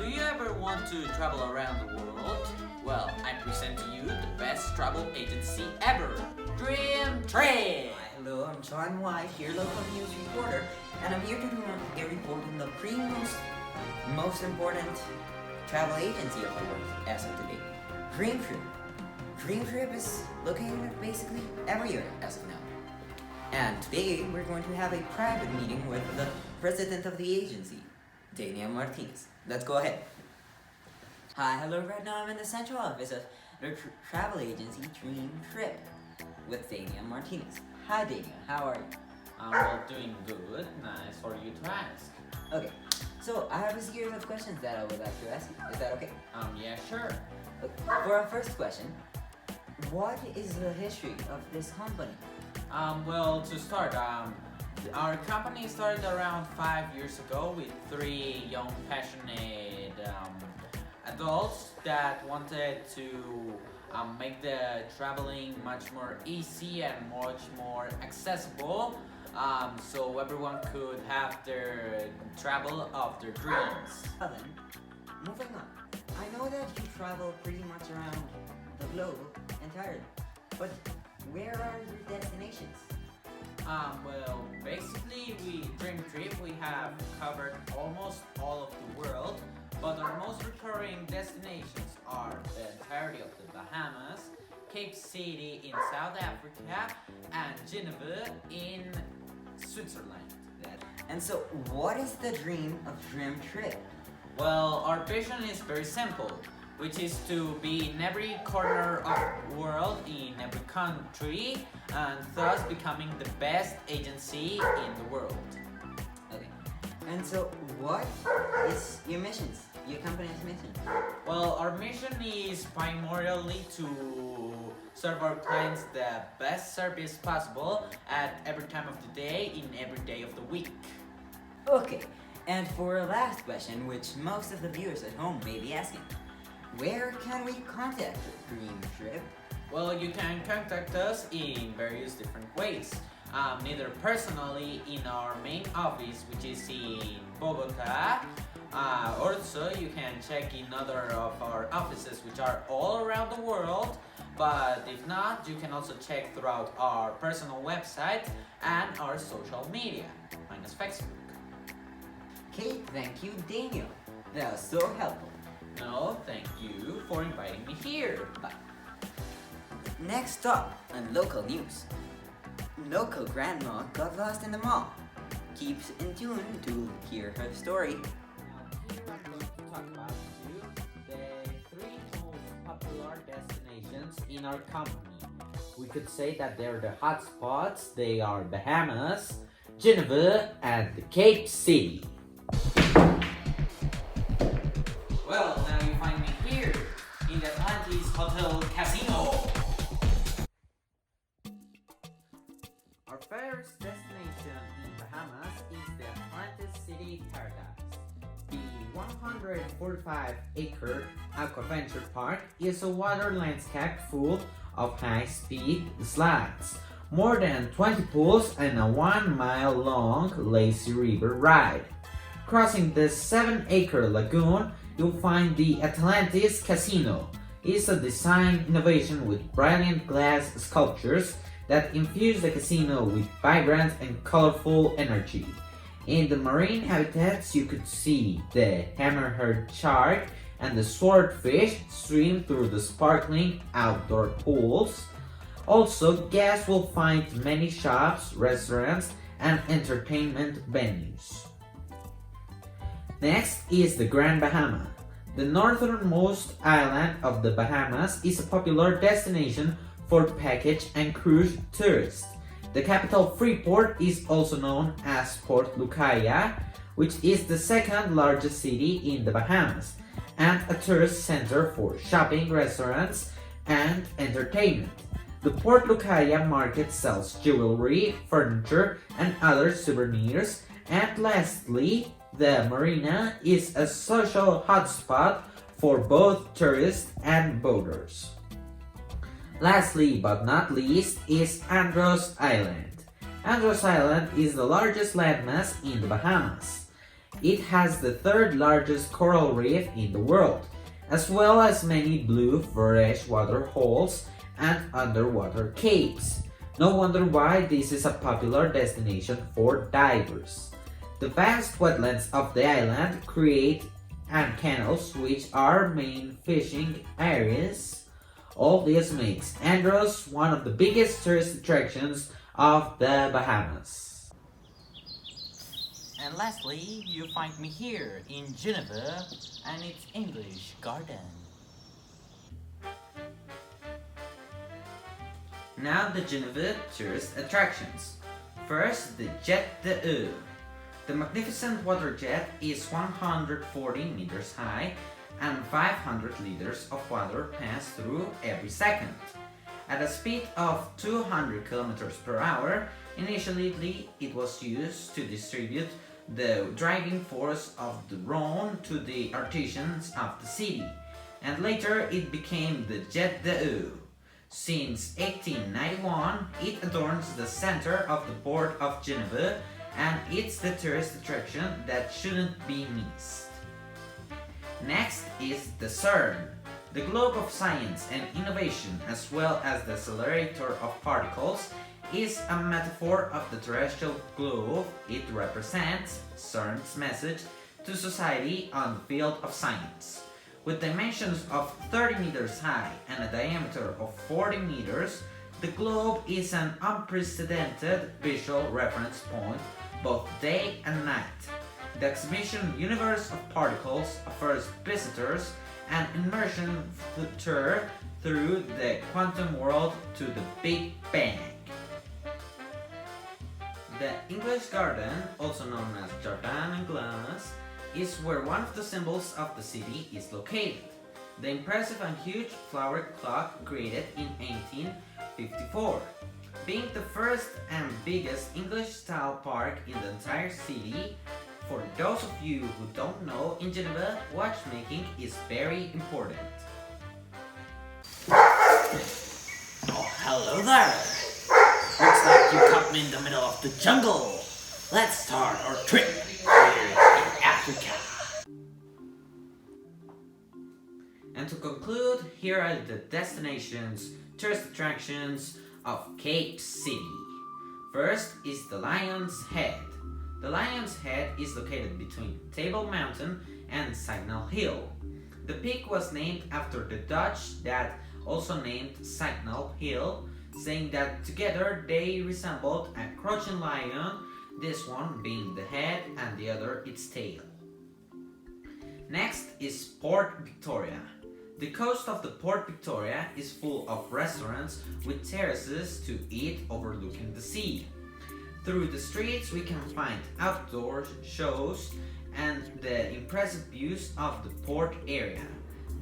Do you ever want to travel around the world? Well, I present to you the best travel agency ever, Tripp! Hello, I'm John White, your local news reporter, and I'm here to do a report on the most important travel agency of the world as of today, Tripp. Tripp is located basically everywhere as of now. And today we're going to have a private meeting with the president of the agency, Daniel Martinez. Let's go ahead. Hi, hello, right now I'm in the central office of the travel agency Tripp with Daniel Martinez. Hi Daniel, how are you? I'm doing good. Nice for you to ask. Okay, so I have a series of questions that I would like to ask you. Is that okay? Yeah, sure. Okay. For our first question, what is the history of this company? Well, to start, our company started around 5 years ago with 3 young, passionate adults that wanted to make the traveling much more easy and much more accessible, so everyone could have their travel of their dreams. Well then, moving on. I know that you travel pretty much around the globe entirely, but where are your destinations? Well, basically, during Tripp, we have covered almost all of the world, but our most recurring destinations are the entirety of the Bahamas, Cape City in South Africa, and Geneva in Switzerland. And so, what is the dream of Tripp? Well, our vision is very simple, which is to be in every corner of the world, in every country, and thus becoming the best agency in the world. Okay. And so, what is your missions? Your company's mission? Well, our mission is primarily to serve our clients the best service possible at every time of the day, in every day of the week. Okay. And for our last question, which most of the viewers at home may be asking, where can we contact Tripp? Well, you can contact us in various different ways. Either personally in our main office, which is in Bogota. Also, you can check in other of our offices, which are all around the world. But if not, you can also check throughout our personal website and our social media, minus Facebook. Okay, thank you, Daniel. That was so helpful. No, thank you for inviting me here. Bye. Next up on local news. Local grandma got lost in the mall. Keep in tune to hear her story. Now, here I'm going to talk about the 3 most popular destinations in our company. We could say that they're the hot spots. They are Bahamas, Geneva, and the Cape City. Well, now you find me here in the Atlantis Hotel Casino. Our first destination in Bahamas is the Atlantis City Paradise. The 145-acre Aquaventure Park is a water landscape full of high-speed slides, more than 20 pools, and a 1-mile-long lazy river ride. Crossing the 7-acre lagoon, you'll find the Atlantis Casino. It's a design innovation with brilliant glass sculptures that infuse the casino with vibrant and colorful energy. In the marine habitats, you could see the hammerhead shark and the swordfish swim through the sparkling outdoor pools. Also, guests will find many shops, restaurants, and entertainment venues. Next is the Grand Bahama. The northernmost island of the Bahamas is a popular destination for package and cruise tourists. The capital Freeport is also known as Port Lucaya, which is the 2nd largest city in the Bahamas, and a tourist center for shopping, restaurants, and entertainment. The Port Lucaya market sells jewelry, furniture, and other souvenirs. And lastly, the marina is a social hotspot for both tourists and boaters. Lastly but not least is Andros Island. Andros Island is the largest landmass in the Bahamas. It has the third largest coral reef in the world, as well as many blue freshwater holes and underwater caves. No wonder why this is a popular destination for divers. The vast wetlands of the island create and canals, which are main fishing areas. All this makes Andros one of the biggest tourist attractions of the Bahamas. And lastly, you find me here in Geneva and its English garden. Now the Geneva tourist attractions. First, the Jet d'Eau. The magnificent water jet is 140 meters high and 500 liters of water pass through every second. At a speed of 200 kilometers per hour, initially it was used to distribute the driving force of the Rhone to the artisans of the city, and later it became the Jet d'Eau. Since 1891, it adorns the center of the port of Geneva, and it's the tourist attraction that shouldn't be missed. Next is the CERN, the globe of science and innovation, as well as the accelerator of particles, is a metaphor of the terrestrial globe. It represents CERN's message to society on the field of science. With dimensions of 30 meters high and a diameter of 40 meters, the globe is an unprecedented visual reference point both day and night. The exhibition Universe of Particles offers visitors an immersion tour through the quantum world to the Big Bang. The English Garden, also known as Jardin Anglais, is where one of the symbols of the city is located. The impressive and huge flower clock created in 1854. Being the first and biggest English-style park in the entire city, for those of you who don't know, in Geneva, watchmaking is very important. Oh, hello there! Looks like you caught me in the middle of the jungle. Let's start our trip here in Africa. And to conclude, here are the destinations, tourist attractions of Cape City. First is the Lion's Head. The Lion's Head is located between Table Mountain and Signal Hill. The peak was named after the Dutch that also named Signal Hill, saying that together they resembled a crouching lion, this one being the head and the other its tail. Next is Port Victoria. The coast of the Port Victoria is full of restaurants with terraces to eat overlooking the sea. Through the streets we can find outdoor shows and the impressive views of the port area.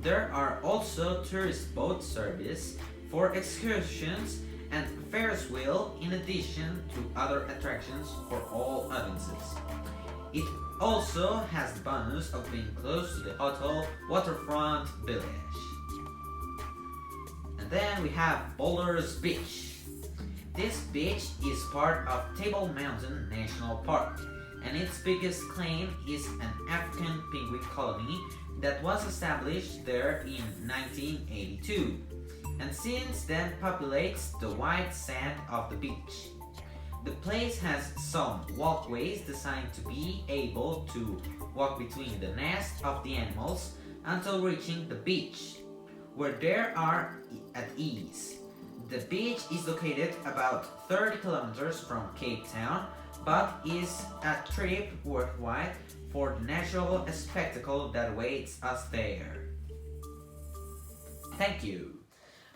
There are also tourist boat service for excursions and Ferris wheel in addition to other attractions for all audiences. It also has the bonus of being close to the hotel waterfront village. And then we have Boulders Beach. This beach is part of Table Mountain National Park, and its biggest claim is an African penguin colony that was established there in 1982, and since then populates the white sand of the beach. The place has some walkways designed to be able to walk between the nest of the animals until reaching the beach, where they are at ease. The beach is located about 30 kilometers from Cape Town, but is a trip worthwhile for the natural spectacle that awaits us there. Thank you.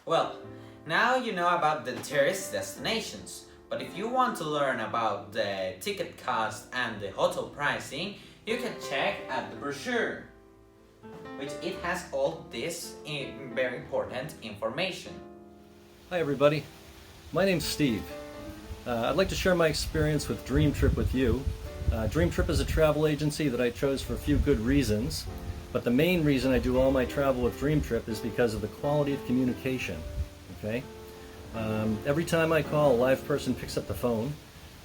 Well, now you know about the tourist destinations. But if you want to learn about the ticket cost and the hotel pricing, you can check at the brochure, which it has all this very important information. Hi everybody, my name's Steve. I'd like to share my experience with Tripp with you. Tripp is a travel agency that I chose for a few good reasons, but the main reason I do all my travel with Tripp is because of the quality of communication. Okay? Every time I call, a live person picks up the phone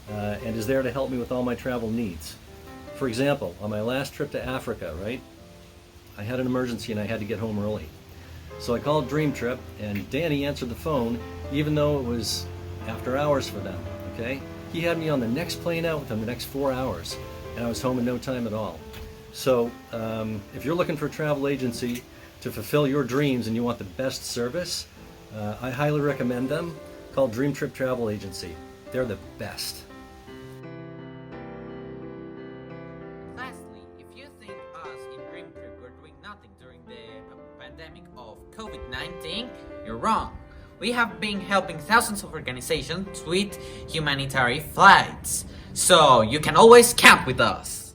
and is there to help me with all my travel needs. For example, on my last trip to Africa, right, I had an emergency and I had to get home early. So I called Dream Trip, and Danny answered the phone even though it was after hours for them, okay? He had me on the next plane out within the next 4 hours, and I was home in no time at all. So if you're looking for a travel agency to fulfill your dreams and you want the best service, I highly recommend them. Call Dream Trip Travel Agency. They're the best. Lastly, if you think us in Dream Trip were doing nothing during the pandemic of COVID-19, you're wrong. We have been helping thousands of organizations with humanitarian flights, so you can always count with us.